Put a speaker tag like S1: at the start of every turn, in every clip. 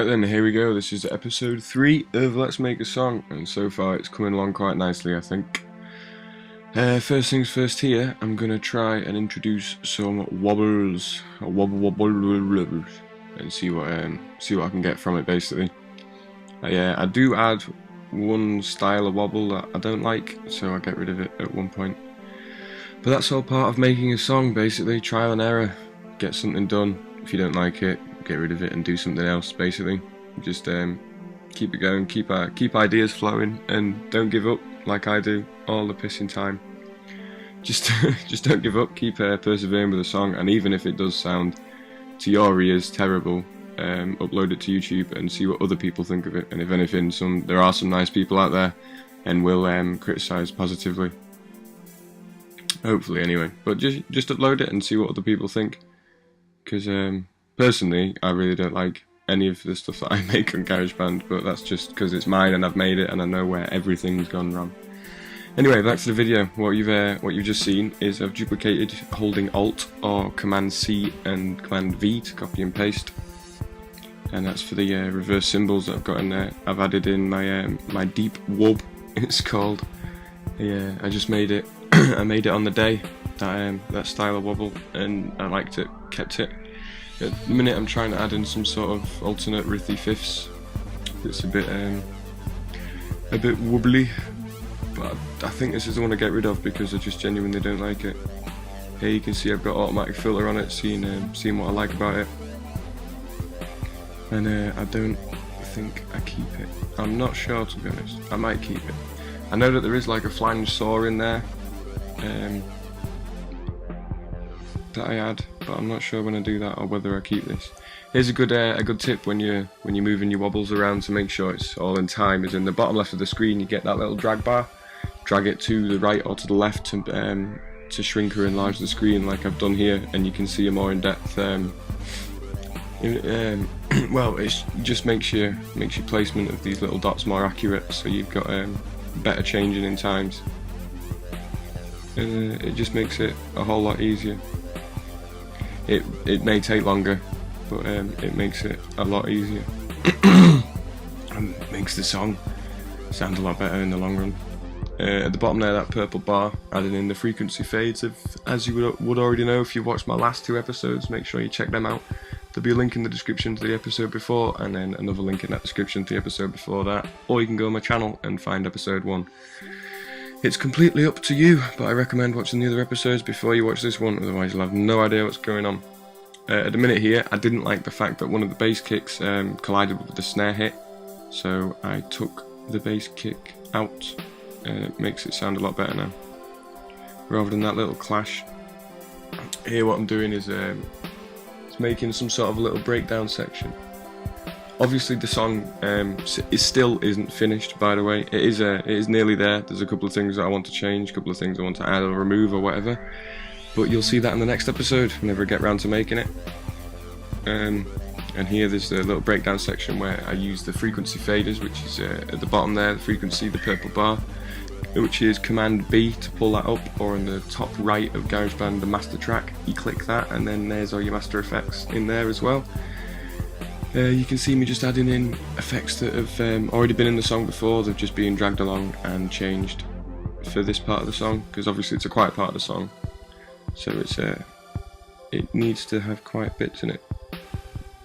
S1: then, here we go. This is episode 3 of Let's Make a Song, and so far it's coming along quite nicely, I think. First things first here, I'm going to try and introduce some wobbles, wobble, and see what I can get from it, basically. I do add one style of wobble that I don't like, so I get rid of it at one point. But that's all part of making a song, basically. Trial and error. Get something done. If you don't like it, get rid of it and do something else, basically. Just keep it going, keep ideas flowing, and don't give up like I do all the pissing time. Just don't give up, keep persevering with a song, and even if it does sound to your ears terrible, upload it to YouTube and see what other people think of it. And if anything, there are some nice people out there and will criticise positively. Hopefully, anyway. But just upload it and see what other people think. Because personally, I really don't like any of the stuff that I make on GarageBand, but that's just because it's mine and I've made it and I know where everything's gone wrong. Anyway, back to the video. What you've just seen is I've duplicated holding Alt or Command C and Command V to copy and paste, and that's for the reverse symbols that I've got in there. I've added in my deep wub, it's called. I just made it. I made it on the day that style of wobble, and I liked it, kept it. At the minute I'm trying to add in some sort of alternate rithy fifths. It's a bit wobbly, but I think this is the one to get rid of because I just genuinely don't like it. Here you can see I've got automatic filter on it, seeing what I like about it, and I don't think I keep it. I'm not sure, to be honest. I might keep it. I know that there is like a flange saw in there that I add, but I'm not sure when I do that or whether I keep this. Here's a good tip when you're moving your wobbles around to make sure it's all in time. Is in the bottom left of the screen you get that little drag bar. Drag it to the right or to the left to shrink or enlarge the screen, like I've done here, and you can see a more in-depth. Well, it just makes your placement of these little dots more accurate, so you've got better changing in times. It just makes it a whole lot easier. It may take longer, but it makes it a lot easier. And makes the song sound a lot better in the long run. At the bottom there, that purple bar, adding in the frequency fades, as you would already know if you've watched my last 2 episodes. Make sure you check them out. There'll be a link in the description to the episode before, and then another link in that description to the episode before that. Or you can go on my channel and find episode 1. It's completely up to you, but I recommend watching the other episodes before you watch this one, otherwise you'll have no idea what's going on. At the minute here, I didn't like the fact that one of the bass kicks collided with the snare hit, so I took the bass kick out. It makes it sound a lot better now, rather than that little clash. Here what I'm doing is making some sort of a little breakdown section. Obviously the song still isn't finished, by the way. It is nearly there. There's a couple of things that I want to change, a couple of things I want to add or remove or whatever. But you'll see that in the next episode whenever I get round to making it. And here there's a little breakdown section where I use the frequency faders, which is at the bottom there, the frequency, the purple bar, which is Command B to pull that up, or in the top right of GarageBand, the master track, you click that and then there's all your master effects in there as well. You can see me just adding in effects that have already been in the song before. They've just been dragged along and changed for this part of the song, because obviously it's a quiet part of the song, so it needs to have quiet bits in it.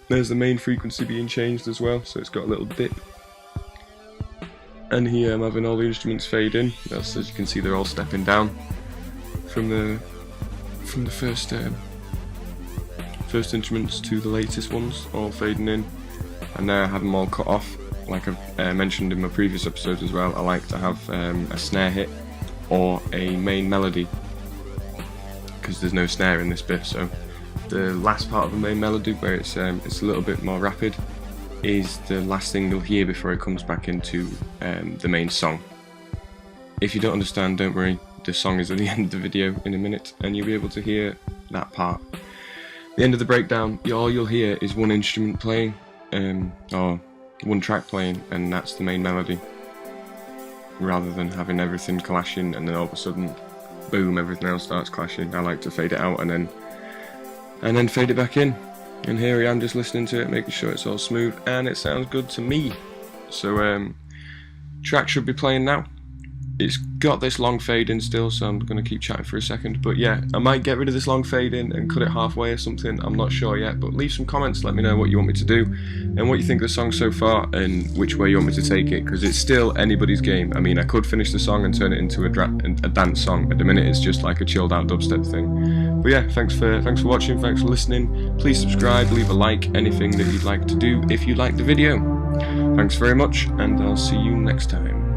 S1: There's the main frequency being changed as well, so it's got a little dip. And here I'm having all the instruments fade in. That's, as you can see, they're all stepping down from the first instruments to the latest ones, all fading in. And now I have them all cut off, like I've mentioned in my previous episodes as well. I like to have a snare hit or a main melody, because there's no snare in this bit. So the last part of the main melody, where it's a little bit more rapid, is the last thing you'll hear before it comes back into the main song. If you don't understand, don't worry, the song is at the end of the video in a minute and you'll be able to hear that part. The end of the breakdown, all you'll hear is one instrument playing, or one track playing, and that's the main melody, rather than having everything clashing and then all of a sudden, boom, everything else starts clashing. I like to fade it out and then fade it back in. And here I am just listening to it, making sure it's all smooth, and it sounds good to me. So track should be playing now. It's got this long fade in still, so I'm going to keep chatting for a second. But yeah, I might get rid of this long fade in and cut it halfway or something. I'm not sure yet, but leave some comments, let me know what you want me to do and what you think of the song so far and which way you want me to take it, because it's still anybody's game. I mean, I could finish the song and turn it into a dance song. At the minute it's just like a chilled out dubstep thing. But yeah, thanks for watching, thanks for listening. Please subscribe, leave a like, anything that you'd like to do if you like the video. Thanks very much, and I'll see you next time.